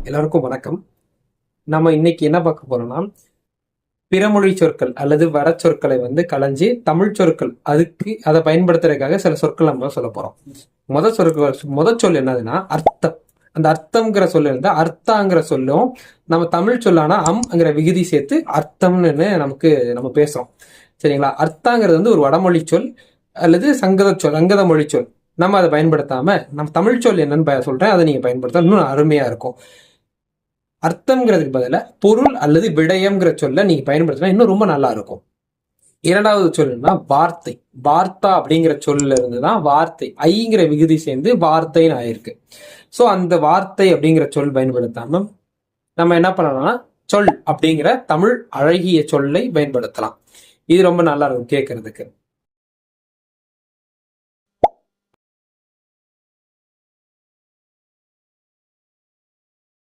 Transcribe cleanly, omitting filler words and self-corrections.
எல்லாருக்கும் வணக்கம். நம்ம இன்னைக்கு என்ன பார்க்க போறோம்னா, பிறமொழி சொற்கள் அல்லது வட சொற்களை களைஞ்சு தமிழ் சொற்கள் அதை பயன்படுத்துறதுக்காக சில சொற்கள் நம்ம சொல்ல போறோம். முத சொல் என்னதுன்னா அர்த்தம். அந்த அர்த்தம்ங்கிற சொல்ல இருந்தா அர்த்தாங்கிற சொல்லும் நம்ம தமிழ் சொல்லானா அம்ங்கிற விகுதி சேர்த்து அர்த்தம்னு நம்ம பேசுறோம். சரிங்களா? அர்த்தாங்கிறது ஒரு வடமொழி சொல் அல்லது சங்கத மொழி சொல். நம்ம அதை பயன்படுத்தாம நம்ம தமிழ் சொல் என்னன்னு சொல்றேன், அதை நீங்க பயன்படுத்தா இன்னும் அருமையா இருக்கும். அர்த்தம்ங்கிறதுக்கு பதில பொருள் அல்லது விடயம்ங்கிற சொல்ல நீங்க பயன்படுத்தினா இன்னும் ரொம்ப நல்லா இருக்கும். இரண்டாவது சொல்லுன்னா வார்த்தை. வார்த்தா அப்படிங்கிற சொல்ல இருந்துதான் வார்த்தை ஐங்கிற விகுதி சேர்ந்து வார்த்தைன்னு ஆயிருக்கு. சோ அந்த வார்த்தை அப்படிங்கிற சொல் பயன்படுத்தாம நம்ம என்ன பண்ணலாம்னா சொல் அப்படிங்கிற தமிழ் அழகிய சொல்லை பயன்படுத்தலாம். இது ரொம்ப நல்லா இருக்கும் கேட்கறதுக்கு.